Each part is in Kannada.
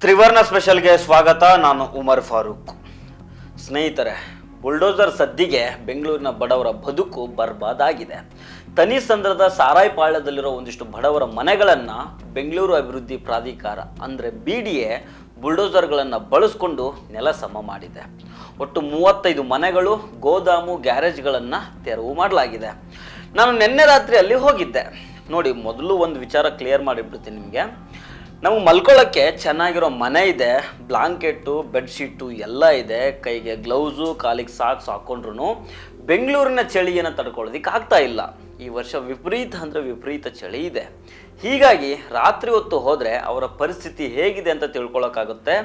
ತ್ರಿವರ್ಣ ಸ್ಪೆಷಲ್ಗೆ ಸ್ವಾಗತ. ನಾನು ಉಮರ್ ಫಾರೂಕ್. ಸ್ನೇಹಿತರೆ, ಬುಲ್ಡೋಸರ್ ಸದ್ದಿಗೆ ಬೆಂಗಳೂರಿನ ಬಡವರ ಬದುಕು ಬರ್ಬಾದಾಗಿದೆ. ತನಿಸಂದ್ರದ ಸಾರಾಯಿ ಪಾಳ್ಯದಲ್ಲಿರೋ ಒಂದಿಷ್ಟು ಬಡವರ ಮನೆಗಳನ್ನು ಬೆಂಗಳೂರು ಅಭಿವೃದ್ಧಿ ಪ್ರಾಧಿಕಾರ ಅಂದರೆ BDA ಬುಲ್ಡೋಸರ್ಗಳನ್ನು ಬಳಸ್ಕೊಂಡು ನೆಲ ಸಮ ಮಾಡಿದೆ. ಒಟ್ಟು 35 ಮನೆಗಳು, ಗೋದಾಮು, ಗ್ಯಾರೇಜ್ಗಳನ್ನು ತೆರವು ಮಾಡಲಾಗಿದೆ. ನಾನು ನಿನ್ನೆ ರಾತ್ರಿ ಅಲ್ಲಿ ಹೋಗಿದ್ದೆ. ನೋಡಿ, ಮೊದಲು ಒಂದು ವಿಚಾರ ಕ್ಲಿಯರ್ ಮಾಡಿಬಿಡ್ತೀನಿ ನಿಮಗೆ. ನಮಗೆ ಮಲ್ಕೊಳ್ಳೋಕ್ಕೆ ಚೆನ್ನಾಗಿರೋ ಮನೆ ಇದೆ, ಬ್ಲಾಂಕೆಟ್ಟು, ಬೆಡ್ಶೀಟು ಎಲ್ಲ ಇದೆ, ಕೈಗೆ ಗ್ಲೌಸು, ಕಾಲಿಗೆ ಸಾಕ್ಸ್ ಹಾಕ್ಕೊಂಡ್ರು ಬೆಂಗಳೂರಿನ ಚಳಿಯನ್ನು ತಡ್ಕೊಳ್ಳೋದಕ್ಕೆ ಆಗ್ತಾ ಇಲ್ಲ. ಈ ವರ್ಷ ವಿಪರೀತ ಅಂದರೆ ವಿಪರೀತ ಚಳಿ ಇದೆ. ಹೀಗಾಗಿ ರಾತ್ರಿ ಹೊತ್ತು ಹೋದರೆ ಅವರ ಪರಿಸ್ಥಿತಿ ಹೇಗಿದೆ ಅಂತ ತಿಳ್ಕೊಳ್ಳೋಕ್ಕಾಗುತ್ತೆ,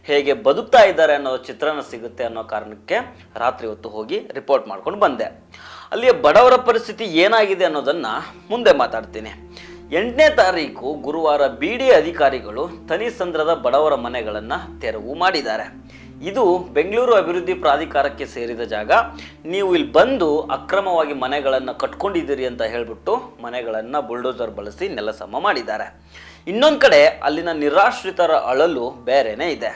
ಹೇಗೆ ಬದುಕ್ತಾ ಇದ್ದಾರೆ ಅನ್ನೋ ಚಿತ್ರಣ ಸಿಗುತ್ತೆ ಅನ್ನೋ ಕಾರಣಕ್ಕೆ ರಾತ್ರಿ ಹೊತ್ತು ಹೋಗಿ ರಿಪೋರ್ಟ್ ಮಾಡ್ಕೊಂಡು ಬಂದೆ. ಅಲ್ಲಿಯ ಬಡವರ ಪರಿಸ್ಥಿತಿ ಏನಾಗಿದೆ ಅನ್ನೋದನ್ನು ಮುಂದೆ ಮಾತಾಡ್ತೀನಿ. 8ನೇ ತಾರೀಕು ಗುರುವಾರ BDA ಅಧಿಕಾರಿಗಳು ತನಿಸಂದ್ರದ ಬಡವರ ಮನೆಗಳನ್ನು ತೆರವು ಮಾಡಿದ್ದಾರೆ. ಇದು ಬೆಂಗಳೂರು ಅಭಿವೃದ್ಧಿ ಪ್ರಾಧಿಕಾರಕ್ಕೆ ಸೇರಿದ ಜಾಗ. ನೀವು ಇಲ್ಲಿ ಬಂದು ಅಕ್ರಮವಾಗಿ ಮನೆಗಳನ್ನು ಕಟ್ಕೊಂಡಿದ್ದೀರಿ ಅಂತ ಹೇಳಿಬಿಟ್ಟು ಮನೆಗಳನ್ನು ಬುಲ್ಡೋಸರ್ ಬಳಸಿ ನೆಲ ಸಮ ಮಾಡಿದ್ದಾರೆ. ಇನ್ನೊಂದು ಕಡೆ ಅಲ್ಲಿನ ನಿರಾಶ್ರಿತರ ಅಳಲು ಬೇರೆನೇ ಇದೆ.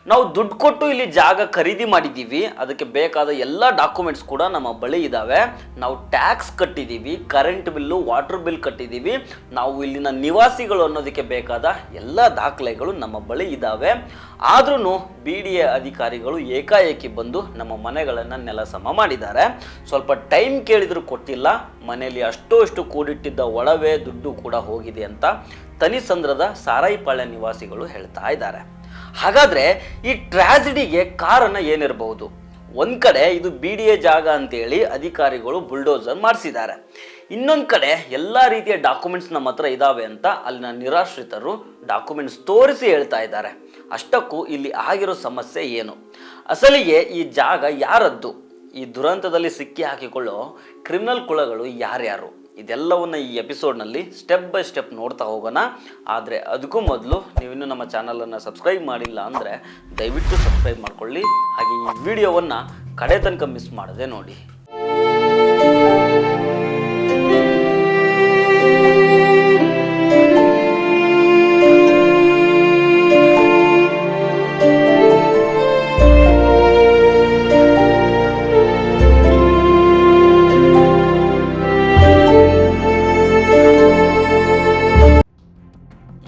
ನಾವು ದುಡ್ಡು ಕೊಟ್ಟು ಇಲ್ಲಿ ಜಾಗ ಖರೀದಿ ಮಾಡಿದ್ದೀವಿ, ಅದಕ್ಕೆ ಬೇಕಾದ ಎಲ್ಲ ಡಾಕ್ಯುಮೆಂಟ್ಸ್ ಕೂಡ ನಮ್ಮ ಬಳಿ ಇದ್ದಾವೆ. ನಾವು tax ಕಟ್ಟಿದ್ದೀವಿ, current bill, water bill ಕಟ್ಟಿದ್ದೀವಿ. ನಾವು ಇಲ್ಲಿನ ನಿವಾಸಿಗಳು ಅನ್ನೋದಕ್ಕೆ ಬೇಕಾದ ಎಲ್ಲ ದಾಖಲೆಗಳು ನಮ್ಮ ಬಳಿ ಇದ್ದಾವೆ. ಆದ್ರೂ BDA ಅಧಿಕಾರಿಗಳು ಏಕಾಏಕಿ ಬಂದು ನಮ್ಮ ಮನೆಗಳನ್ನು ನೆಲ ಸಮ ಮಾಡಿದ್ದಾರೆ. ಸ್ವಲ್ಪ ಟೈಮ್ ಕೇಳಿದ್ರು ಕೊಟ್ಟಿಲ್ಲ. ಮನೆಯಲ್ಲಿ ಅಷ್ಟು ಕೂಡಿಟ್ಟಿದ್ದ ಒಡವೆ ದುಡ್ಡು ಕೂಡ ಹೋಗಿದೆ ಅಂತ ತನಿಸಂದ್ರದ ಸಾರಾಯಿಪಾಳ್ಯ ನಿವಾಸಿಗಳು ಹೇಳ್ತಾ ಇದ್ದಾರೆ. ಹಾಗಾದ್ರೆ ಈ ಟ್ರಾಜಿಡಿಗೆ ಕಾರಣ ಏನಿರಬಹುದು? ಒಂದ್ ಕಡೆ ಇದು BDA ಜಾಗ ಅಂತೇಳಿ ಅಧಿಕಾರಿಗಳು ಬುಲ್ಡೋಸರ್ ಮಾಡಿಸಿದ್ದಾರೆ. ಇನ್ನೊಂದು ಕಡೆ ಎಲ್ಲ ರೀತಿಯ ಡಾಕ್ಯುಮೆಂಟ್ಸ್ ನಮ್ಮ ಹತ್ರ ಇದ್ದಾವೆ ಅಂತ ಅಲ್ಲಿನ ನಿರಾಶ್ರಿತರು ಡಾಕ್ಯುಮೆಂಟ್ಸ್ ತೋರಿಸಿ ಹೇಳ್ತಾ ಇದ್ದಾರೆ. ಅಷ್ಟಕ್ಕೂ ಇಲ್ಲಿ ಆಗಿರೋ ಸಮಸ್ಯೆ ಏನು? ಅಸಲಿಗೆ ಈ ಜಾಗ ಯಾರದ್ದು? ಈ ದುರಂತದಲ್ಲಿ ಸಿಕ್ಕಿ ಹಾಕಿಕೊಳ್ಳೋ ಕ್ರಿಮಿನಲ್ ಕುಳಗಳು ಯಾರ್ಯಾರು? ಇದೆಲ್ಲವನ್ನು ಈ ಎಪಿಸೋಡ್ನಲ್ಲಿ ಸ್ಟೆಪ್ ಬೈ ಸ್ಟೆಪ್ ನೋಡ್ತಾ ಹೋಗೋಣ. ಆದರೆ ಅದಕ್ಕೂ ಮೊದಲು ನೀವಿನ್ನೂ ನಮ್ಮ ಚಾನಲನ್ನು ಸಬ್ಸ್ಕ್ರೈಬ್ ಮಾಡಿಲ್ಲ ಅಂದರೆ ದಯವಿಟ್ಟು ಸಬ್ಸ್ಕ್ರೈಬ್ ಮಾಡ್ಕೊಳ್ಳಿ. ಹಾಗೆ ಈ ವಿಡಿಯೋವನ್ನು ಕಡೆ ತನಕ ಮಿಸ್ ಮಾಡದೆ ನೋಡಿ.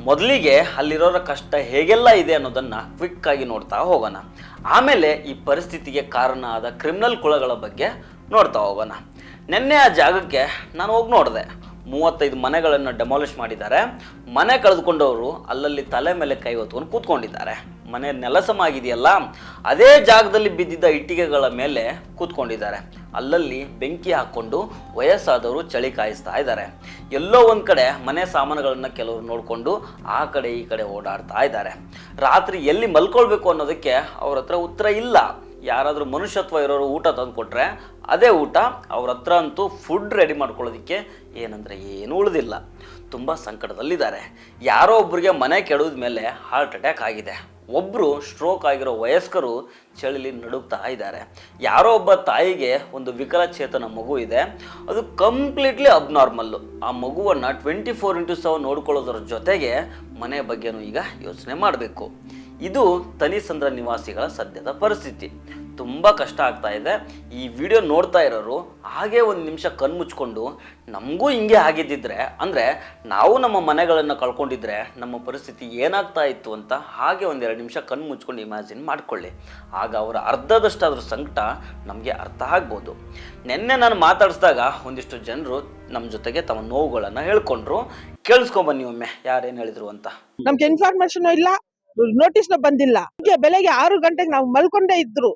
ಮೊದಲಿಗೆ ಅಲ್ಲಿರೋರ ಕಷ್ಟ ಹೇಗೆಲ್ಲ ಇದೆ ಅನ್ನೋದನ್ನು ಕ್ವಿಕ್ ಆಗಿ ನೋಡ್ತಾ ಹೋಗೋಣ. ಆಮೇಲೆ ಈ ಪರಿಸ್ಥಿತಿಗೆ ಕಾರಣ ಆದ ಕ್ರಿಮಿನಲ್ ಕುಳಗಳ ಬಗ್ಗೆ ನೋಡ್ತಾ ಹೋಗೋಣ. ನಿನ್ನೆ ಆ ಜಾಗಕ್ಕೆ ನಾನು ಹೋಗಿ ನೋಡಿದೆ. 35 ಮನೆಗಳನ್ನು ಡೆಮಾಲಿಷ್ ಮಾಡಿದ್ದಾರೆ. ಮನೆ ಕಳೆದುಕೊಂಡವರು ಅಲ್ಲಲ್ಲಿ ತಲೆ ಮೇಲೆ ಕೈ ಹೊತ್ಕೊಂಡು ಕೂತ್ಕೊಂಡಿದ್ದಾರೆ. ಮನೆ ನೆಲಸಮ ಆಗಿದೆಯಲ್ಲ, ಅದೇ ಜಾಗದಲ್ಲಿ ಬಿದ್ದಿದ್ದ ಇಟ್ಟಿಗೆಗಳ ಮೇಲೆ ಕೂತ್ಕೊಂಡಿದ್ದಾರೆ. ಅಲ್ಲಲ್ಲಿ ಬೆಂಕಿ ಹಾಕ್ಕೊಂಡು ವಯಸ್ಸಾದವರು ಚಳಿ ಕಾಯಿಸ್ತಾ ಇದ್ದಾರೆ. ಎಲ್ಲೋ ಒಂದು ಕಡೆ ಮನೆ ಸಾಮಾನುಗಳನ್ನು ಕೆಲವರು ನೋಡಿಕೊಂಡು ಆ ಕಡೆ ಈ ಕಡೆ ಓಡಾಡ್ತಾ ಇದ್ದಾರೆ. ರಾತ್ರಿ ಎಲ್ಲಿ ಮಲ್ಕೊಳ್ಬೇಕು ಅನ್ನೋದಕ್ಕೆ ಅವ್ರ ಹತ್ರ ಉತ್ತರ ಇಲ್ಲ. ಯಾರಾದರೂ ಮನುಷ್ಯತ್ವ ಇರೋರು ಊಟ ತಂದು ಕೊಟ್ಟರೆ ಅದೇ ಊಟ. ಅವ್ರ ಹತ್ರ ಅಂತೂ ಫುಡ್ ರೆಡಿ ಮಾಡ್ಕೊಳ್ಳೋದಕ್ಕೆ ಏನಂದರೆ ಏನೂ ಉಳಿದಿಲ್ಲ. ತುಂಬ ಸಂಕಟದಲ್ಲಿದ್ದಾರೆ. ಯಾರೋ ಒಬ್ಬರಿಗೆ ಮನೆ ಕೆಡೋದ ಮೇಲೆ ಹಾರ್ಟ್ ಅಟ್ಯಾಕ್ ಆಗಿದೆ. ಒಬ್ಬರು ಸ್ಟ್ರೋಕ್ ಆಗಿರೋ ವಯಸ್ಕರು ಚಳಿಲಿ ನಡುಗ್ತಾ ಇದ್ದಾರೆ. ಯಾರೋ ಒಬ್ಬ ತಾಯಿಗೆ ಒಂದು ವಿಕಲಚೇತನ ಮಗು ಇದೆ. ಅದು ಕಂಪ್ಲೀಟ್ಲಿ ಅಬ್ನಾರ್ಮಲ್ಲು. ಆ ಮಗುವನ್ನು 24/7 ನೋಡ್ಕೊಳ್ಳೋದ್ರ ಜೊತೆಗೆ ಮನೆ ಬಗ್ಗೆನೂ ಈಗ ಯೋಚನೆ ಮಾಡಬೇಕು. ಇದು ತನಿಸಂದ್ರ ನಿವಾಸಿಗಳ ಸದ್ಯದ ಪರಿಸ್ಥಿತಿ. ತುಂಬ ಕಷ್ಟ ಆಗ್ತಾ ಇದೆ. ಈ ವಿಡಿಯೋ ನೋಡ್ತಾ ಇರೋರು ಹಾಗೆ ಒಂದು ನಿಮಿಷ ಕಣ್ಮುಚ್ಕೊಂಡು ನಮಗೂ ಹಿಂಗೆ ಆಗಿದ್ದಿದ್ರೆ, ಅಂದರೆ ನಾವು ನಮ್ಮ ಮನೆಗಳನ್ನು ಕಳ್ಕೊಂಡಿದ್ರೆ ನಮ್ಮ ಪರಿಸ್ಥಿತಿ ಏನಾಗ್ತಾ ಇತ್ತು ಅಂತ ಹಾಗೆ ಒಂದೆರಡು ನಿಮಿಷ ಕಣ್ಮುಚ್ಕೊಂಡು ಇಮ್ಯಾಜಿನ್ ಮಾಡ್ಕೊಳ್ಳಿ. ಆಗ ಅವರ ಅರ್ಧದಷ್ಟಾದ್ರೂ ಸಂಕಟ ನಮಗೆ ಅರ್ಥ ಆಗ್ಬೋದು. ನಿನ್ನೆ ನಾನು ಮಾತಾಡಿಸಿದಾಗ ಒಂದಿಷ್ಟು ಜನರು ನಮ್ಮ ಜೊತೆಗೆ ತಮ್ಮ ನೋವುಗಳನ್ನು ಹೇಳ್ಕೊಂಡ್ರು. ಕೇಳಿಸ್ಕೊಂಬನ್ನಿ ಒಮ್ಮೆ ಯಾರೇನು ಹೇಳಿದ್ರು ಅಂತ. ನಮ್ಗೆ ಇನ್ಫಾರ್ಮೇಶನ್ ಇಲ್ಲ, ನೋಟಿಸ್ ಬಂದಿಲ್ಲ. ಬೆಳಗ್ಗೆ 6 ಗಂಟೆಗೆ ನಾವು ಮಲ್ಕೊಂಡೇ ಇದ್ರು.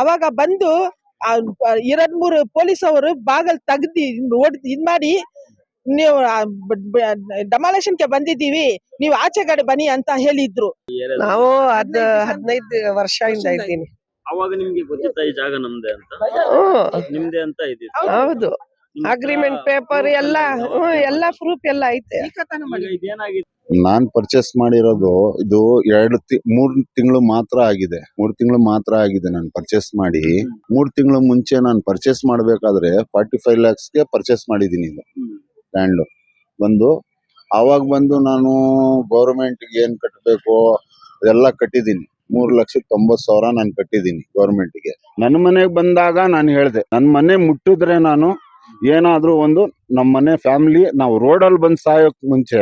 ಅವಾಗ ಬಂದು 2-3 ಪೊಲೀಸ್ ಅವರು ಬಾಗಲ್ ತೆಗ್ದಿ ಇದ್ ಮಾಡಿ, ನೀವು ಡೆಮಾಲೇಷನ್ಗೆ ಬಂದಿದ್ದೀವಿ, ನೀವು ಆಚೆ ಕಡೆ ಬನ್ನಿ ಅಂತ ಹೇಳಿದ್ರು. ನಾವು 15 ವರ್ಷದಿಂದ ಇದ್ದೀನಿ. ಅವಾಗ ನಿಮ್ಗೆ ಗೊತ್ತಿತ್ತಾ ಈ ಜಾಗ ನಮ್ದೆ ಅಂತ? ನಿಮ್ದೆ ಅಂತ ಇದ್ದಿತ್ತು? ಹೌದು, ಅಗ್ರಿಮೆಂಟ್ ಪೇಪರ್ ಎಲ್ಲ ಪ್ರೂಫ್ ಎಲ್ಲ ಐತೆ. ನಾನ್ ಪರ್ಚೇಸ್ ಮಾಡಿರೋದು ಇದು 3 ತಿಂಗಳು ಮಾತ್ರ ಆಗಿದೆ. 3 ತಿಂಗಳು ಮಾತ್ರ ಆಗಿದೆ ನಾನು ಪರ್ಚೇಸ್ ಮಾಡಿ. 3 ತಿಂಗಳು ಮುಂಚೆ ನಾನು ಪರ್ಚೇಸ್ ಮಾಡ್ಬೇಕಾದ್ರೆ 45 lakhsಗೆ ಪರ್ಚೇಸ್ ಮಾಡಿದೀನಿ ಇದು ಲ್ಯಾಂಡ್ ಬಂದು. ಅವಾಗ ಬಂದು ನಾನು ಗೌರ್ಮೆಂಟ್ ಏನ್ ಕಟ್ಟಬೇಕು, ಅದೆಲ್ಲ ಕಟ್ಟಿದೀನಿ. 3,90,000 ನಾನು ಕಟ್ಟಿದೀನಿ ಗೌರ್ಮೆಂಟ್ಗೆ. ನನ್ನ ಮನೆಗೆ ಬಂದಾಗ ನಾನು ಹೇಳ್ದೆ, ನನ್ನ ಮನೆ ಮುಟ್ಟಿದ್ರೆ ನಾನು ಏನಾದ್ರೂ ಒಂದು ನಮ್ಮ ಮನೆ ಫ್ಯಾಮಿಲಿ ನಾವು ರೋಡಲ್ಲಿ ಬಂದು ಸಾಯೋಕ್ ಮುಂಚೆ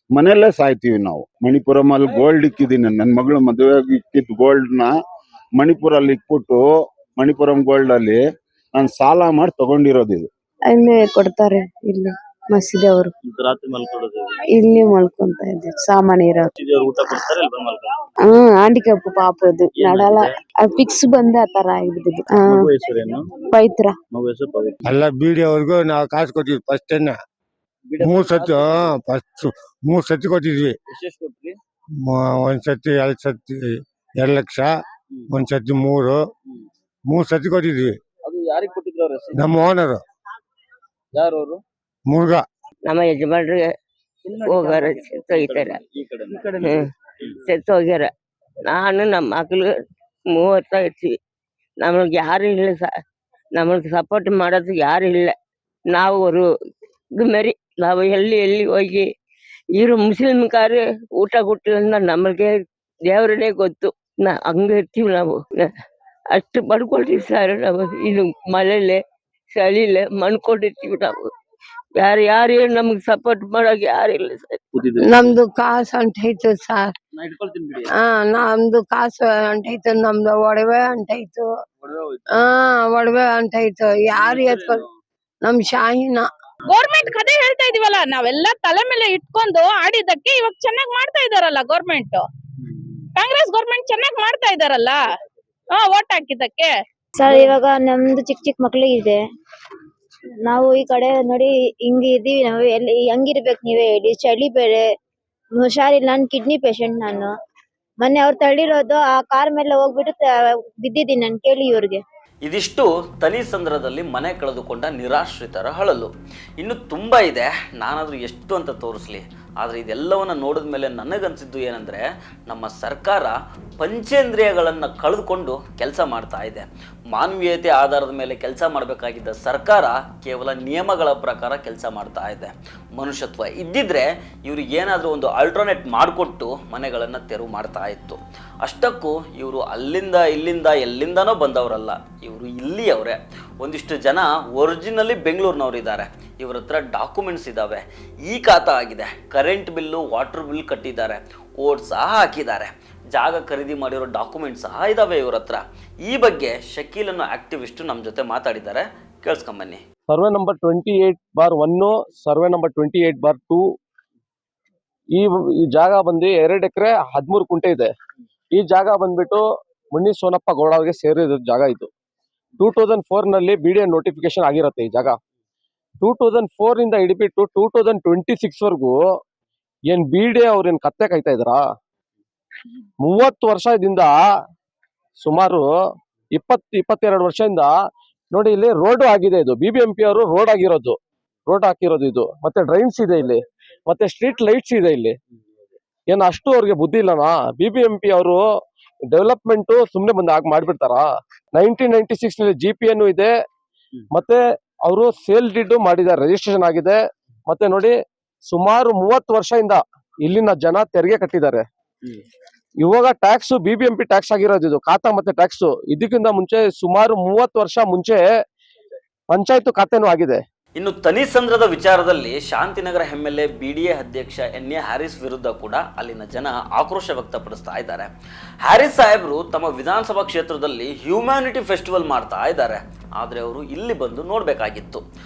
ಮನೆಯಲ್ಲೇ ಸಾಯ್ತೀವಿ ನಾವು. ಮಣಿಪುರಮಲ್ಲಿ ಗೋಲ್ಡ್ ಇಕ್ಕಿದೀನಿ. ನನ್ನ ಮಗಳು ಮದುವೆಗೆ ಇಕ್ಕಿದ್ ಗೋಲ್ಡ್ನ ಮಣಿಪುರಲ್ಲಿ ಇಕ್ಬಿಟ್ಟು ಮಣಿಪುರಂ ಗೋಲ್ಡ್ ಅಲ್ಲಿ ನಾನು ಸಾಲ ಮಾಡಿ ತಗೊಂಡಿರೋದು ಇದು. ಅಲ್ಲೇ ಕೊಡ್ತಾರೆ ಇಲ್ಲಿ ಮಸೀದಿ ಅವರು. ರಾತ್ರಿ ಮಲ್ಕೊಳ್ಳೋದು ಇಲ್ಲಿ ಮಲ್ಕೊಂತ ಇದ್ವಿ ಸಾಮಾನ್ಯ ಇರೋದು. ಊಟ ಕೊಡ್ತಾರೆ, ಇಲ್ಲಿ ಬಂದು ಮಲ್ಕೊಳ್ಳೋದು. ಹ್ಯಾಂಡಿಕ್ಯಾಪ್ ಪಾಪದು ನಡಲ್ಲ ಫಿಕ್ಸ್ ಬಂದ ಆ ತರ ಆಗಿಬಿಟ್ಟಿದ್ದು. ಮಗು ಹೆಸರೇನು? ಪವಿತ್ರ. ಮಗು ಹೆಸರು ಪವಿತ್ರ. ಎಲ್ಲ ಬಿಡಿಯವ್ರಿಗೂ ನಾವು ಕಾಸು ಕೊಟ್ಟಿದ್ವಿ ಫಸ್ಟ್ ಮೂರ್ ಸತಿ ಕೊಟ್ಟಿದ್ವಿ. ಎಷ್ಟೆಷ್ಟು ಕೊಟ್ರಿ? ಒಂದ್ ಸತಿ 2 ಲಕ್ಷ, ಒಂದ್ ಸತಿ 3 ಸತಿ ಕೊಟ್ಟಿದ್ವಿ. ಅದು ಯಾರಿಗೆ ಕೊಟ್ಟಿದ್ರು ಅವ್ರ ಹೆಸರು? ನಮ್ಮ ಓನರು ಯಾರು ಅವರು? ಮುರುಘ. ನಮ್ಮ ಯಜಮಾನ್ರಿಗೆ ಹೋಗಾರ ಸತ್ತೋಗ್ತಾರ. ಈ ಕಡೆ ಸತ್ತೋಗ್ಯಾರ. ನಾನು ನಮ್ಮ ಮಕ್ಳು 30 ಇರ್ತೀವಿ. ನಮಗೆ ಯಾರು ಇಲ್ಲ ನಮಗೆ ಸಪೋರ್ಟ್ ಮಾಡೋದು ಯಾರು ಇಲ್ಲ. ನಾವು ಅವರು ಮರಿ ನಾವು ಎಲ್ಲಿ ಹೋಗಿ ಇವರು ಮುಸ್ಲಿಮ್ಕಾರು ಊಟ ಕೊಟ್ಟಿಲ್ಲ ನಮಗೆ ದೇವರನ್ನೇ ಗೊತ್ತು. ಹಂಗ ಇರ್ತೀವಿ ನಾವು. ಅಷ್ಟು ಪಡ್ಕೊಳ್ತೀವಿ ಸರ್. ನಾವು ಇದು ಮಳೆಲೆ ಚಳಿಲೆ ಮಣ್ಕೊಂಡಿರ್ತೀವಿ ನಾವು. ಯಾರು ನಮ್ಗೆ ಸಪೋರ್ಟ್ ಮಾಡಕ್ ಯಾರಿಲ್ಲ ಸರ್. ನಮ್ದು ಕಾಸು ಅಂಟೈತು ಸರ್. ನಾ ಇಟ್ಕೊಳ್ತೀನಿ ಬಿಡಿ. ನಮ್ದು ಕಾಸು ಅಂಟೈತು, ನಮ್ದು ಒಡವೆ ಅಂಟೈತು. ಒಡವೆ ಅಂಟೈತು. ಯಾರು ಎತ್ಕೊಂಡು ನಮ್ ಶಾಹಿನ ಗೌರ್ಮೆಂಟ್ ಕತೆ ಹೇಳ್ತಾ ಇದೀವಲ್ಲ, ನಾವೆಲ್ಲ ತಲೆ ಮೇಲೆ ಇಟ್ಕೊಂಡು ಆಡಿದಕ್ಕೆ ಇವಾಗ ಚೆನ್ನಾಗಿ ಮಾಡ್ತಾ ಇದಾರಲ್ಲ ಗೌರ್ಮೆಂಟ್. ಕಾಂಗ್ರೆಸ್ ಗೌರ್ಮೆಂಟ್ ಚೆನ್ನಾಗಿ ಮಾಡ್ತಾ ಇದಾರಲ್ಲ ಓಟ್ ಹಾಕಿದಕ್ಕೆ. ಸರ್ ಇವಾಗ ನಮ್ದು ಚಿಕ್ಕ ಮಕ್ಳಿಗಿದೆ. ನಾವು ಈ ಕಡೆ ನೋಡಿ ಹಿಂಗ ಇದೀವಿ. ನಾವು ಎಲ್ಲಿ ಹೆಂಗಿರ್ಬೇಕು ನೀವೇ ಹೇಳಿ. ಚಳಿ ಬೇರೆ, ಹುಷಾರಿಲ್ಲ. ನಾನು ಕಿಡ್ನಿ ಪೇಷಂಟ್. ನಾನು ಮೊನ್ನೆ ಅವ್ರು ತಳ್ಳಿರೋದು ಆ ಕಾರ್ ಮೇಲೆ ಹೋಗ್ಬಿಟ್ಟು ಬಿದ್ದಿದ್ದೀನಿ ನಾನು. ಕೇಳಿ ಇವ್ರಿಗೆ. ಇದಿಷ್ಟು ತನಿಸಂದ್ರದಲ್ಲಿ ಮನೆ ಕಳೆದುಕೊಂಡ ನಿರಾಶ್ರಿತರ ಅಳಲು. ಇನ್ನು ತುಂಬ ಇದೆ, ನಾನಾದರೂ ಎಷ್ಟು ಅಂತ ತೋರಿಸ್ಲಿ. ಆದರೆ ಇದೆಲ್ಲವನ್ನು ನೋಡಿದ ಮೇಲೆ ನನಗನ್ಸಿದ್ದು ಏನಂದರೆ, ನಮ್ಮ ಸರ್ಕಾರ ಪಂಚೇಂದ್ರಿಯಗಳನ್ನು ಕಳೆದುಕೊಂಡು ಕೆಲಸ ಮಾಡ್ತಾ ಇದೆ. ಮಾನವೀಯತೆ ಆಧಾರದ ಮೇಲೆ ಕೆಲಸ ಮಾಡಬೇಕಾಗಿದ್ದ ಸರ್ಕಾರ ಕೇವಲ ನಿಯಮಗಳ ಪ್ರಕಾರ ಕೆಲಸ ಮಾಡ್ತಾ ಇದೆ. ಮನುಷ್ಯತ್ವ ಇದ್ದಿದ್ರೆ ಇವ್ರಿಗೆ ಏನಾದರೂ ಒಂದು ಆಲ್ಟರ್ನೇಟ್ ಮಾಡಿಕೊಟ್ಟು ಮನೆಗಳನ್ನು ತೆರವು ಮಾಡ್ತಾ ಇತ್ತು. ಅಷ್ಟಕ್ಕೂ ಇವರು ಅಲ್ಲಿಂದ ಇಲ್ಲಿಂದ ಎಲ್ಲಿಂದನೋ ಬಂದವರಲ್ಲ, ಇವರು ಇಲ್ಲಿಯವರೇ. ಒಂದಿಷ್ಟು ಜನ ಒರಿಜಿನಲಿ ಬೆಂಗಳೂರಿನವರಿದ್ದಾರೆ. ಇವ್ರ ಹತ್ರ ಡಾಕ್ಯುಮೆಂಟ್ಸ್ ಇದ್ದಾವೆ, ಈ ಖಾತಾ ಆಗಿದೆ, ಕರೆಂಟ್ ಬಿಲ್ಲು, ವಾಟರ್ ಬಿಲ್ ಕಟ್ಟಿದ್ದಾರೆ, ಓಟ್ ಸಹ ಹಾಕಿದ್ದಾರೆ, ಜಾಗ ಖರೀದಿ ಮಾಡಿರೋ ಡಾಕ್ಯುಮೆಂಟ್ಸ್ ಸಹ ಇದ್ದಾವೆ ಇವ್ರ ಹತ್ರ. ಈ ಬಗ್ಗೆ ಶಕೀಲ್ ಅನ್ನೋ ಆಕ್ಟಿವಿಸ್ಟ್ ನಮ್ಮ ಜೊತೆ ಮಾತಾಡಿದ್ದಾರೆ, ಕೇಳಿಸ್ಕೊಂಬನ್ನಿ. Survey number 28/1, survey number 28/2. ಈ ಜಾಗ ಬಂದು 2 ಎಕರೆ 13 ಕುಂಟೆ ಇದೆ. ಈ ಜಾಗ ಬಂದ್ಬಿಟ್ಟು ಮುನ್ನಿ ಸೋನಪ್ಪ ಗೌಡ ಅವರಿಗೆ ಸೇರಿದ ಜಾಗ ಇದು. 2004 ನಲ್ಲಿ BDA ನೋಟಿಫಿಕೇಶನ್ ಆಗಿರುತ್ತೆ ಈ ಜಾಗ. 2004 ಇಂದ ಹಿಡಿಬಿಟ್ಟು 2026 ವರೆಗೂ ಏನ್ BDA ಅವ್ರೇನ್ ಕತ್ತೆ ಕಾಯ್ತಾ ಇದ್ದಾರಾ? 30 ವರ್ಷದಿಂದ, ಸುಮಾರು 22 ವರ್ಷದಿಂದ ನೋಡಿ ಇಲ್ಲಿ ರೋಡ್ ಆಗಿದೆ. ಇದು BBMP ಅವರು ರೋಡ್ ಹಾಕಿರೋದು ಇದು. ಮತ್ತೆ ಡ್ರೈನ್ಸ್ ಇದೆ ಇಲ್ಲಿ, ಮತ್ತೆ ಸ್ಟ್ರೀಟ್ ಲೈಟ್ಸ್ ಇದೆ ಇಲ್ಲಿ. ಏನ್ ಅಷ್ಟು ಅವ್ರಿಗೆ ಬುದ್ಧಿ ಇಲ್ಲನಾ? BBMP ಅವರು ಡೆವಲಪ್ಮೆಂಟ್ ಸುಮ್ನೆ ಬಂದು ಆಗ ಮಾಡ್ಬಿಡ್ತಾರ? 1996 ನಲ್ಲಿ GPN ಇದೆ. ಮತ್ತೆ ಅವರು ಸೇಲ್ ಡಿಡ್ ಮಾಡಿದ್ದಾರೆ, ರಿಜಿಸ್ಟ್ರೇಷನ್ ಆಗಿದೆ. ಮತ್ತೆ ನೋಡಿ ಸುಮಾರು 30 ವರ್ಷದಿಂದ ಇಲ್ಲಿನ ಜನ ತೆರಿಗೆ ಕಟ್ಟಿದ್ದಾರೆ. ಇವಾಗ ಟ್ಯಾಕ್ಸ್ BBMP ಟ್ಯಾಕ್ಸ್ ಆಗಿರೋದು ಇದು, ಖಾತಾ ಮತ್ತೆ ಟ್ಯಾಕ್ಸ್. ಇದಕ್ಕಿಂತ ಮುಂಚೆ ಸುಮಾರು 30 ವರ್ಷ ಮುಂಚೆ ಪಂಚಾಯತ್ ಖಾತೆನೂ ಆಗಿದೆ. ಇನ್ನು ತನಿಸಂದ್ರದ ವಿಚಾರದಲ್ಲಿ ಶಾಂತಿನಗರ MLA BDA ಅಧ್ಯಕ್ಷ NA ಹ್ಯಾರಿಸ್ ವಿರುದ್ಧ ಕೂಡ ಅಲ್ಲಿನ ಜನ ಆಕ್ರೋಶ ವ್ಯಕ್ತಪಡಿಸ್ತಾ ಇದ್ದಾರೆ. ಹ್ಯಾರಿಸ್ ಸಾಹೇಬರು ತಮ್ಮ ವಿಧಾನಸಭಾ ಕ್ಷೇತ್ರದಲ್ಲಿ ಹ್ಯೂಮ್ಯಾನಿಟಿ ಫೆಸ್ಟಿವಲ್ ಮಾಡ್ತಾ ಇದ್ದಾರೆ. ಆದರೆ ಅವರು ಇಲ್ಲಿ ಬಂದು ನೋಡಬೇಕಾಗಿತ್ತು.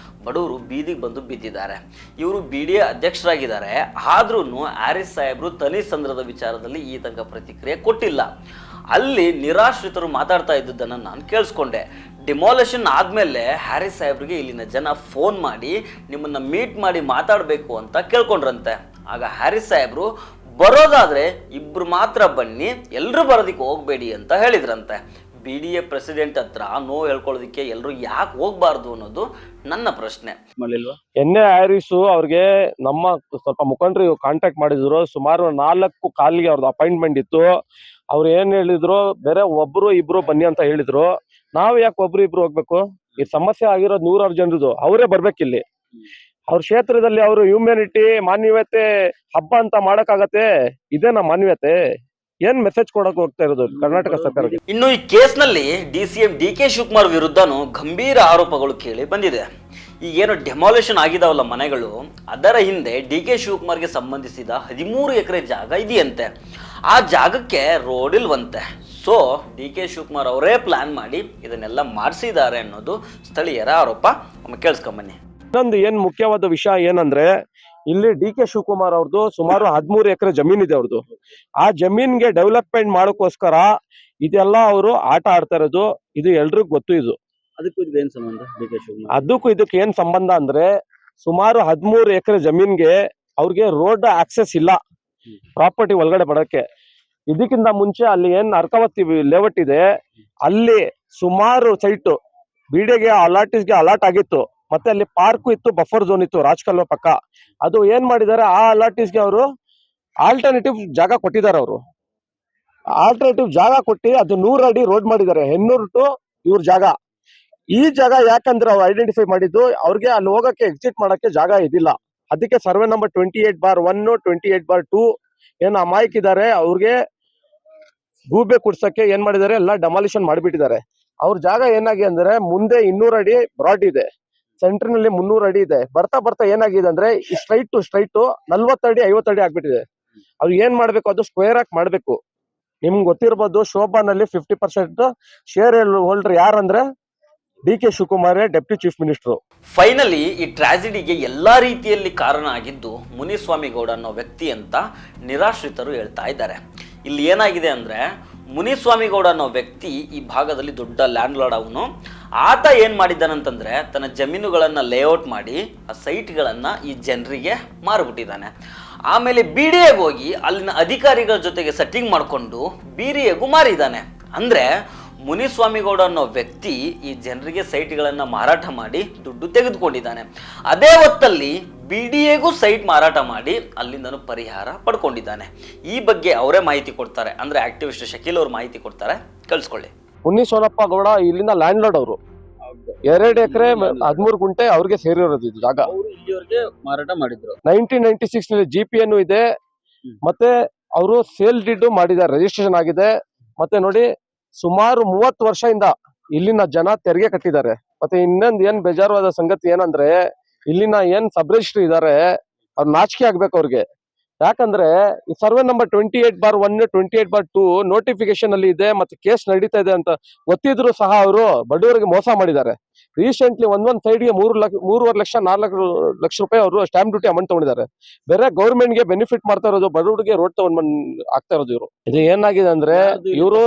ಬಡವರು ಬೀದಿಗೆ ಬಂದು ಬಿದ್ದಿದ್ದಾರೆ. ಇವರು BDA ಅಧ್ಯಕ್ಷರಾಗಿದ್ದಾರೆ. ಆದ್ರೂ ಹ್ಯಾರಿಸ್ ಸಾಹೇಬರು ತನಿಸಂದ್ರದ ವಿಚಾರದಲ್ಲಿ ಈ ತನಕ ಪ್ರತಿಕ್ರಿಯೆ ಕೊಟ್ಟಿಲ್ಲ. ಅಲ್ಲಿ ನಿರಾಶ್ರಿತರು ಮಾತಾಡ್ತಾ ಇದ್ದದ್ದನ್ನು ನಾನು ಕೇಳಿಸ್ಕೊಂಡೆ. ಡಿಮಾಲೇಷನ್ ಆದಮೇಲೆ ಹ್ಯಾರಿಸ್ ಸಾಹೇಬ್ರಿಗೆ ಇಲ್ಲಿನ ಜನ ಫೋನ್ ಮಾಡಿ ನಿಮ್ಮನ್ನು ಮೀಟ್ ಮಾಡಿ ಮಾತಾಡಬೇಕು ಅಂತ ಕೇಳ್ಕೊಂಡ್ರಂತೆ. ಆಗ ಹ್ಯಾರಿಸ್ ಸಾಹೇಬರು ಬರೋದಾದರೆ ಇಬ್ಬರು ಮಾತ್ರ ಬನ್ನಿ, ಎಲ್ಲರೂ ಬರೋದಕ್ಕೆ ಹೋಗಬೇಡಿ ಅಂತ ಹೇಳಿದ್ರಂತೆ. BDA ಪ್ರೆಸಿಡೆಂಟ್ ಹತ್ರ ನೋವು ಹೇಳ್ಕೊಳ್ಳೋದಕ್ಕೆ ಎಲ್ಲರೂ ಯಾಕೆ ಹೋಗ್ಬಾರ್ದು ಅನ್ನೋದು ನನ್ನ ಪ್ರಶ್ನೆ. NA ಹ್ಯಾರಿಸ್ ಅವ್ರಿಗೆ ನಮ್ಮ ಸ್ವಲ್ಪ ಮುಖಂಡರು ಕಾಂಟ್ಯಾಕ್ಟ್ ಮಾಡಿದ್ರು. ಸುಮಾರು 4 ಕಾಲಿಗೆ ಅವ್ರದ್ದು ಅಪಾಯಿಂಟ್ಮೆಂಟ್ ಇತ್ತು. ಅವ್ರು ಏನ್ ಹೇಳಿದ್ರು, ಬೇರೆ 1-2 ಬನ್ನಿ ಅಂತ ಹೇಳಿದ್ರು. ನಾವ್ ಯಾಕೆ 1-2 ಹೋಗ್ಬೇಕು? ಈ ಸಮಸ್ಯೆ ಆಗಿರೋದು 100 ಜನರದು, ಅವರೇ ಬರ್ಬೇಕಿಲ್ಲಿ. ಅವ್ರ ಕ್ಷೇತ್ರದಲ್ಲಿ ಅವರು ಹ್ಯೂಮ್ಯಾನಿಟಿ ಮಾನವೀಯತೆ ಹಬ್ಬ ಅಂತ ಮಾಡಕ್ಕಾಗತ್ತೆ? ಇದೇನಾ ಮಾನವೀಯತೆ? ಏನ್ ಮೆಸೇಜ್ ಕೊಡಕ್ ಹೋಗ್ತಾ ಇರೋದು ಕರ್ನಾಟಕ ಸರ್ಕಾರಕ್ಕೆ? ಇನ್ನು ಈ ಕೇಸ್ನಲ್ಲಿ DCM DK ಶಿವಕುಮಾರ್ ವಿರುದ್ಧನೂ ಗಂಭೀರ ಆರೋಪಗಳು ಕೇಳಿ ಬಂದಿದೆ. ಈಗೇನು ಡೆಮಾಲಿಷನ್ ಆಗಿದಾವಲ್ಲ ಮನೆಗಳು, ಅದರ ಹಿಂದೆ DK ಶಿವಕುಮಾರ್ಗೆ ಸಂಬಂಧಿಸಿದ 13 ಎಕರೆ ಜಾಗ ಇದೆಯಂತೆ. ಆ ಜಾಗಕ್ಕೆ ರೋಡ್ ಇಲ್ವಂತೆ. ಸೊ DK ಶಿವಕುಮಾರ್ ಅವರೇ ಪ್ಲಾನ್ ಮಾಡಿ ಇದನ್ನೆಲ್ಲ ಮಾಡಿಸಿದ್ದಾರೆ ಅನ್ನೋದು ಸ್ಥಳೀಯರ ಆರೋಪ. ಒಮ್ಮೆ ಕೇಳಿಸ್ಕೊಂಬನ್ನಿ. ಇನ್ನೊಂದು ಏನ್ ಮುಖ್ಯವಾದ ವಿಷಯ ಏನಂದ್ರೆ, ಇಲ್ಲಿ DK ಶಿವಕುಮಾರ್ ಅವ್ರದ್ದು ಸುಮಾರು 13 ಎಕರೆ ಜಮೀನ್ ಇದೆ ಅವ್ರದ್ದು. ಆ ಜಮೀನ್ಗೆ ಡೆವಲಪ್ಮೆಂಟ್ ಮಾಡೋಕ್ಕೋಸ್ಕರ ಇದೆಲ್ಲ ಅವರು ಆಟ ಆಡ್ತಾ ಇರೋದು, ಇದು ಎಲ್ರಿಗೂ ಗೊತ್ತು. ಇದು ಅದಕ್ಕೂ ಇದಕ್ಕೆ ಏನ್ ಸಂಬಂಧ ಅಂದ್ರೆ, ಸುಮಾರು 13 ಎಕರೆ ಜಮೀನ್ಗೆ ಅವ್ರಿಗೆ ರೋಡ್ ಆಕ್ಸೆಸ್ ಇಲ್ಲ ಪ್ರಾಪರ್ಟಿ ಒಳಗಡೆ ಬಡಕ್ಕೆ. ಇದಕ್ಕಿಂತ ಮುಂಚೆ ಅಲ್ಲಿ ಏನ್ ಅರ್ಕಾವತಿ ಲೇಔಟ್ ಇದೆ, ಅಲ್ಲಿ ಸುಮಾರು ಸೈಟ್ ಬಿಡಿಗೆ ಅಲಾಟ್ ಆಗಿತ್ತು. ಮತ್ತೆ ಅಲ್ಲಿ ಪಾರ್ಕು ಇತ್ತು, ಬಫರ್ ಝೋನ್ ಇತ್ತು ರಾಜಕಲ್ವ ಪಕ್ಕ. ಅದು ಏನ್ ಮಾಡಿದ್ದಾರೆ, ಆ ಅಲಾಟಿಸ್ಗೆ ಅವರು ಆಲ್ಟರ್ನೇಟಿವ್ ಜಾಗ ಕೊಟ್ಟಿದ್ದಾರೆ. ಅವರು ಆಲ್ಟರ್ನೇಟಿವ್ ಜಾಗ ಕೊಟ್ಟು ಅದು 100 ಅಡಿ ರೋಡ್ ಮಾಡಿದ್ದಾರೆ. 800 ಟು ಇವ್ರ ಜಾಗ. ಈ ಜಾಗ ಯಾಕಂದ್ರೆ ಅವ್ರು ಐಡೆಂಟಿಫೈ ಮಾಡಿದ್ದು, ಅವ್ರಿಗೆ ಅಲ್ಲಿ ಹೋಗಕ್ಕೆ ಎಕ್ಸಿಟ್ ಮಾಡಕ್ಕೆ ಜಾಗ ಇದಿಲ್ಲ. ಅದಕ್ಕೆ ಸರ್ವೆ ನಂಬರ್ 28/1 28/2 ಏನು ಅಮಾಯಕಿದ್ದಾರೆ ಅವ್ರಿಗೆ ಗೂಬೆ ಕುಡ್ಸಕ್ಕೆ ಏನ್ ಮಾಡಿದ್ದಾರೆ, ಎಲ್ಲ ಡೆಮಾಲಿಷನ್ ಮಾಡಿಬಿಟ್ಟಿದ್ದಾರೆ. ಅವ್ರ ಜಾಗ ಏನಾಗಿದೆ ಅಂದ್ರೆ, ಮುಂದೆ 200 ಅಡಿ ಬ್ರಾಡ್ ಇದೆ, ಸೆಂಟರ್ ನಲ್ಲಿ 300 ಅಡಿ ಇದೆ. ಬರ್ತಾ ಬರ್ತಾ ಏನಾಗಿದೆ ಅಂದ್ರೆ, ಈ ಸ್ಟ್ರೈಟ್ 40 ಅಡಿ 50 ಅಡಿ ಆಗ್ಬಿಟ್ಟಿದೆ. ಅವ್ರು ಏನ್ ಮಾಡ್ಬೇಕು, ಅದು ಸ್ಕ್ವೇರ್ ಆಗಿ ಮಾಡ್ಬೇಕು. ನಿಮ್ಗೆ ಗೊತ್ತಿರ್ಬೋದು, ಶೋಭಾನಲ್ಲಿ 50% ಶೇರ್ ಹೋಲ್ಡರ್ ಯಾರಂದ್ರೆ DK Shivakumar, deputy chief minister. Finally ಈ ಟ್ರಾಜಿಡಿಗೆ ಎಲ್ಲಾ ರೀತಿಯಲ್ಲಿ ಕಾರಣ ಆಗಿದ್ದು ಮುನಿಸ್ವಾಮಿ ಗೌಡ ಅನ್ನೋ ವ್ಯಕ್ತಿ ಅಂತ ನಿರಾಶ್ರಿತರು ಹೇಳ್ತಾ ಇದ್ದಾರೆ. ಇಲ್ಲಿ ಏನಾಗಿದೆ ಅಂದ್ರೆ, ಮುನಿಸ್ವಾಮಿ ಗೌಡ ಅನ್ನೋ ವ್ಯಕ್ತಿ ಈ ಭಾಗದಲ್ಲಿ ದೊಡ್ಡ ಲ್ಯಾಂಡ್ ಲಾರ್ಡ್. ಅವನು ಆತ ಏನ್ ಮಾಡಿದ್ದಾನಂತಂದ್ರೆ, ತನ್ನ ಜಮೀನುಗಳನ್ನ ಲೇಔಟ್ ಮಾಡಿ ಆ ಸೈಟ್ಗಳನ್ನ ಈ ಜನರಿಗೆ ಮಾರ್ಬಿಟ್ಟಿದ್ದಾನೆ. ಆಮೇಲೆ BDAಗೆ ಹೋಗಿ ಅಲ್ಲಿನ ಅಧಿಕಾರಿಗಳ ಜೊತೆಗೆ ಸೆಟ್ಟಿಂಗ್ ಮಾಡಿಕೊಂಡು BDAಗೂ ಮಾರಿದ್ದಾನೆ. ಅಂದ್ರೆ ಮುನಿಸ್ವಾಮಿ ಗೌಡ ಅನ್ನೋ ವ್ಯಕ್ತಿ ಈ ಜನರಿಗೆ ಸೈಟ್ಗಳನ್ನ ಮಾರಾಟ ಮಾಡಿ ದುಡ್ಡು ತೆಗೆದುಕೊಂಡಿದ್ದಾನೆ. ಅದೇ ಹೊತ್ತಲ್ಲಿ BDAಗೂ ಸೈಟ್ ಮಾರಾಟ ಮಾಡಿ ಅಲ್ಲಿಂದನೂ ಪರಿಹಾರ ಪಡ್ಕೊಂಡಿದ್ದಾನೆ. ಈ ಬಗ್ಗೆ ಅವರೇ ಮಾಹಿತಿ ಕೊಡ್ತಾರೆ, ಅಂದ್ರೆ ಆಕ್ಟಿವಿಸ್ಟ್ ಶಕೀಲ್ ಅವರು ಮಾಹಿತಿ ಕೊಡ್ತಾರೆ, ಕಳ್ಸ್ಕೊಳ್ಳಿ. ಮುನಿಸೋನಪ್ಪ ಗೌಡ ಇಲ್ಲಿಂದ ಲ್ಯಾಂಡ್ ಲಾರ್ಡ್. ಅವರು 2 ಎಕರೆ 13 ಗುಂಟೆ ಅವ್ರಿಗೆ ಸೇರಿರೋದು ಇದು ಜಾಗ. ಮಾರಾಟ ಮಾಡಿದ್ರು. 1996 ನಲ್ಲಿ GPN ಇದೆ. ಮತ್ತೆ ಅವರು ಸೇಲ್ ಡಿಡ್ ಮಾಡಿದ್ದಾರೆ, ರಿಜಿಸ್ಟ್ರೇಷನ್ ಆಗಿದೆ. ಮತ್ತೆ ನೋಡಿ, ಸುಮಾರು 30 ವರ್ಷದಿಂದ ಇಲ್ಲಿನ ಜನ ತೆರಿಗೆ ಕಟ್ಟಿದ್ದಾರೆ. ಮತ್ತೆ ಇನ್ನೊಂದು ಏನ್ ಬೇಜಾರವಾದ ಸಂಗತಿ ಏನಂದ್ರೆ, ಇಲ್ಲಿನ ಏನ್ ಸಬ್ ರಿಜಿಸ್ಟ್ರಿ ಇದಾರೆ, ಅವ್ರು ನಾಚಿಕೆ ಆಗ್ಬೇಕು ಅವ್ರಿಗೆ. ಯಾಕಂದ್ರೆ ಈ ಸರ್ವೆ ನಂಬರ್ 28/1 28/2 ನೋಟಿಫಿಕೇಶನ್ ಅಲ್ಲಿ ಇದೆ, ಮತ್ತೆ ಕೇಸ್ ನಡೀತಾ ಇದೆ ಅಂತ ಗೊತ್ತಿದ್ರು ಸಹ ಅವರು ಬಡವರಿಗೆ ಮೋಸ ಮಾಡಿದ್ದಾರೆ. ರೀಸೆಂಟ್ಲಿ ಒಂದೊಂದ್ ಸೈಡ್ಗೆ 3.5 ಲಕ್ಷ 4 ಲಕ್ಷ ರೂಪಾಯಿ ಅವರು ಸ್ಟಾಂಪ್ ಡ್ಯೂಟಿ ಅಮೌಂಟ್ ತಗೊಂಡಿದ್ದಾರೆ. ಬೇರೆ ಗೌರ್ಮೆಂಟ್ ಗೆ ಬೆನಿಫಿಟ್ ಮಾಡ್ತಾ ಇರೋದು, ಬಡವರಿಗೆ ರೋಡ್ ತಗೊಂಡ್ ಆಗ್ತಾ ಇರೋದು ಇವರು. ಇದು ಏನಾಗಿದೆ ಅಂದ್ರೆ, ಇವರು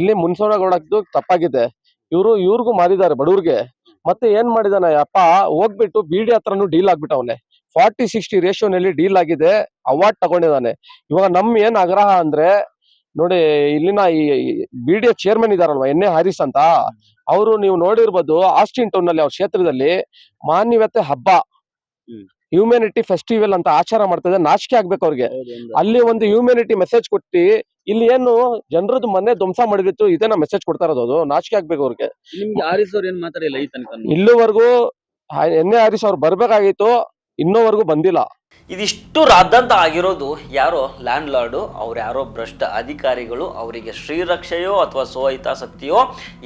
ಇಲ್ಲಿ ಮುನ್ಸೋನಗೌಡದ್ದು ತಪ್ಪಾಗಿದೆ. ಇವ್ರಿಗೂ ಮಾರಿದ್ದಾರೆ ಬಡವ್ರಿಗೆ. ಮತ್ತೆ ಏನ್ ಮಾಡಿದಾನೆ ಅಪ್ಪ, ಹೋಗ್ಬಿಟ್ಟು BD ಹತ್ರನು ಡೀಲ್ ಆಗ್ಬಿಟ್ಟವನೆ. 40-60 ರೇಷಿಯೋನಲ್ಲಿ ಡೀಲ್ ಆಗಿದೆ, ಅವಾರ್ಡ್ ತಗೊಂಡಿದ್ದಾನೆ. ಇವಾಗ ನಮ್ ಏನ್ ಆಗ್ರಹ ಅಂದ್ರೆ, ನೋಡಿ ಇಲ್ಲಿನ ಈ BDA ಚೇರ್ಮನ್ ಇದಾರಲ್ವಾ, NA ಹ್ಯಾರಿಸ್ ಅಂತ, ಅವರು ನೀವು ನೋಡಿರ್ಬೋದು ಆಸ್ಟಿನ್ ಟೌನ್ ನಲ್ಲಿ ಅವ್ರ ಕ್ಷೇತ್ರದಲ್ಲಿ ಮಾನವೀಯತೆ ಹಬ್ಬ, ಹ್ಯೂಮ್ಯಾನಿಟಿ ಫೆಸ್ಟಿವಲ್ ಅಂತ ಆಚಾರ ಮಾಡ್ತಾ ನಾಚಿಕೆ ಆಗ್ಬೇಕು ಅವ್ರಿಗೆ. ಅಲ್ಲಿ ಒಂದು ಹ್ಯೂಮ್ಯಾನಿಟಿ ಮೆಸೇಜ್ ಕೊಟ್ಟಿ ಇಲ್ಲಿ ಏನು ಜನರದ್ದು ಮನೆ ಧ್ವಂಸ ಮಾಡಿಬಿಟ್ಟು ಇದೇನ ಮೆಸೇಜ್ ಕೊಡ್ತಾ ಇರೋದು, ಅದು ನಾಚಿಕೆ ಆಗ್ಬೇಕು ಅವ್ರಿಗೆ. ಇಲ್ಲಿವರೆಗೂ NA ಹ್ಯಾರಿಸ್ ಅವ್ರು ಬರ್ಬೇಕಾಗಿತ್ತು, ಇನ್ನೋವರೆಗೂ ಬಂದಿಲ್ಲ. ಇದಿಷ್ಟು ರಾದ್ದಂತ ಆಗಿರೋದು ಯಾರೋ ಲ್ಯಾಂಡ್ ಲಾರ್ಡು, ಅವ್ರು ಯಾರೋ ಭ್ರಷ್ಟ ಅಧಿಕಾರಿಗಳು, ಅವರಿಗೆ ಶ್ರೀರಕ್ಷೆಯೋ ಅಥವಾ ಸ್ವಹಿತಾಸಕ್ತಿಯೋ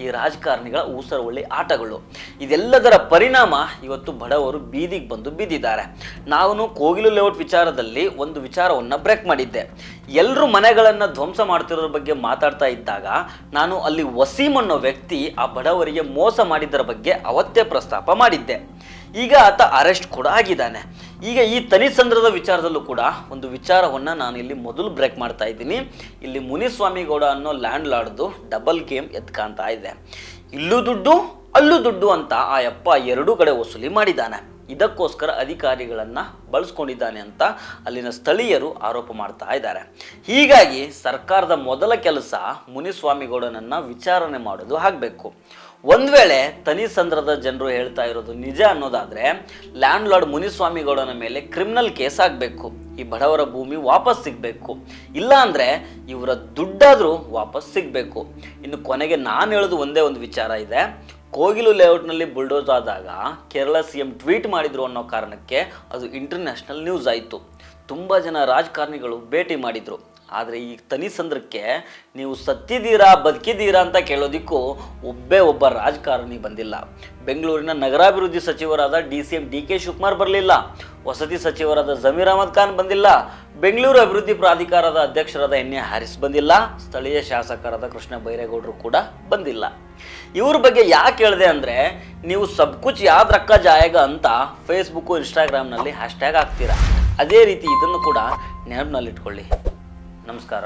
ಈ ರಾಜಕಾರಣಿಗಳ ಊಸರವಳ್ಳಿ ಆಟಗಳು. ಇದೆಲ್ಲದರ ಪರಿಣಾಮ ಇವತ್ತು ಬಡವರು ಬೀದಿಗೆ ಬಂದು ಬಿದ್ದಿದ್ದಾರೆ. ನಾನು ಕೋಗಿಲು ಲೇಔಟ್ ವಿಚಾರದಲ್ಲಿ ಒಂದು ವಿಚಾರವನ್ನು ಬ್ರೇಕ್ ಮಾಡಿದ್ದೆ. ಎಲ್ಲರೂ ಮನೆಗಳನ್ನು ಧ್ವಂಸ ಮಾಡ್ತಿರೋದ್ರ ಬಗ್ಗೆ ಮಾತಾಡ್ತಾ ಇದ್ದಾಗ ನಾನು ಅಲ್ಲಿ ವಸೀಮ್ ಅನ್ನೋ ವ್ಯಕ್ತಿ ಆ ಬಡವರಿಗೆ ಮೋಸ ಮಾಡಿದ್ದರ ಬಗ್ಗೆ ಅವತ್ತೇ ಪ್ರಸ್ತಾಪ ಮಾಡಿದ್ದೆ. ಈಗ ಆತ ಅರೆಸ್ಟ್ ಕೂಡ ಆಗಿದ್ದಾನೆ. ಈಗ ಈ ತನಿಸಂದ್ರದ ವಿಚಾರದಲ್ಲೂ ಕೂಡ ಒಂದು ವಿಚಾರವನ್ನು ನಾನು ಇಲ್ಲಿ ಮೊದಲು ಬ್ರೇಕ್ ಮಾಡ್ತಾ ಇದ್ದೀನಿ. ಇಲ್ಲಿ ಮುನಿಸ್ವಾಮಿ ಗೌಡ ಅನ್ನೋ ಲ್ಯಾಂಡ್ ಲಾರ್ಡ್ದು ಡಬಲ್ ಗೇಮ್ ಎತ್ಕಾಂತ ಇದೆ. ಇಲ್ಲೂ ದುಡ್ಡು ಅಲ್ಲೂ ದುಡ್ಡು ಅಂತ ಆ ಯಪ್ಪ ಎರಡೂ ಕಡೆ ವಸೂಲಿ ಮಾಡಿದ್ದಾನೆ. ಇದಕ್ಕೋಸ್ಕರ ಅಧಿಕಾರಿಗಳನ್ನು ಬಳಸ್ಕೊಂಡಿದ್ದಾನೆ ಅಂತ ಅಲ್ಲಿನ ಸ್ಥಳೀಯರು ಆರೋಪ ಮಾಡ್ತಾ ಇದ್ದಾರೆ. ಹೀಗಾಗಿ ಸರ್ಕಾರದ ಮೊದಲ ಕೆಲಸ ಮುನಿಸ್ವಾಮಿ ಗೌಡನನ್ನು ವಿಚಾರಣೆ ಮಾಡೋದು ಆಗಬೇಕು. ಒಂದು ವೇಳೆ ತನಿಸಂದ್ರದ ಜನರು ಹೇಳ್ತಾ ಇರೋದು ನಿಜ ಅನ್ನೋದಾದರೆ ಲ್ಯಾಂಡ್ ಲಾರ್ಡ್ ಮುನಿಸ್ವಾಮಿ ಗೌಡನ ಮೇಲೆ ಕ್ರಿಮಿನಲ್ ಕೇಸ್ ಆಗಬೇಕು. ಈ ಬಡವರ ಭೂಮಿ ವಾಪಸ್ ಸಿಗಬೇಕು. ಇಲ್ಲ ಅಂದರೆ ಇವರ ದುಡ್ಡಾದರೂ ವಾಪಸ್ ಸಿಗಬೇಕು. ಇನ್ನು ಕೊನೆಗೆ ನಾನು ಹೇಳೋದು ಒಂದೇ ಒಂದು ವಿಚಾರ ಇದೆ. ಕೋಗಿಲು ಲೇಔಟ್ನಲ್ಲಿ ಬುಲ್ಡೋಸ್ ಆದಾಗ ಕೇರಳ CM ಟ್ವೀಟ್ ಮಾಡಿದ್ರು ಅನ್ನೋ ಕಾರಣಕ್ಕೆ ಅದು ಇಂಟರ್ನ್ಯಾಷನಲ್ ನ್ಯೂಸ್ ಆಯಿತು. ತುಂಬ ಜನ ರಾಜಕಾರಣಿಗಳು ಭೇಟಿ ಮಾಡಿದರು. ಆದರೆ ಈ ತನಿಸಂದ್ರಕ್ಕೆ ನೀವು ಸತ್ತಿದ್ದೀರಾ ಬದುಕಿದ್ದೀರಾ ಅಂತ ಕೇಳೋದಿಕ್ಕೂ ಒಬ್ಬ ರಾಜಕಾರಣಿ ಬಂದಿಲ್ಲ. ಬೆಂಗಳೂರಿನ ನಗರಾಭಿವೃದ್ಧಿ ಸಚಿವರಾದ DCM DK ಶಿವಕುಮಾರ್ ಬರಲಿಲ್ಲ, ವಸತಿ ಸಚಿವರಾದ ಜಮೀರ್ ಅಹಮದ್ ಖಾನ್ ಬಂದಿಲ್ಲ, ಬೆಂಗಳೂರು ಅಭಿವೃದ್ಧಿ ಪ್ರಾಧಿಕಾರದ ಅಧ್ಯಕ್ಷರಾದ NA ಹ್ಯಾರಿಸ್ ಬಂದಿಲ್ಲ, ಸ್ಥಳೀಯ ಶಾಸಕರಾದ ಕೃಷ್ಣ ಬೈರೇಗೌಡರು ಕೂಡ ಬಂದಿಲ್ಲ. ಇವ್ರ ಬಗ್ಗೆ ಯಾಕೆ ಹೇಳಿದೆ ಅಂದರೆ, ನೀವು ಸಬ್ ಕುಚ್ ಯಾದ್ ರಕ್ಕ ಜಾಯಗ ಅಂತ ಫೇಸ್ಬುಕ್ಕು ಇನ್ಸ್ಟಾಗ್ರಾಮ್ನಲ್ಲಿ ಹ್ಯಾಶ್ಟ್ಯಾಗ್ ಹಾಕ್ತೀರಾ. ಅದೇ ರೀತಿ ಇದನ್ನು ಕೂಡ ನೆನಪಿನಲ್ಲಿಟ್ಕೊಳ್ಳಿ. ನಮಸ್ಕಾರ.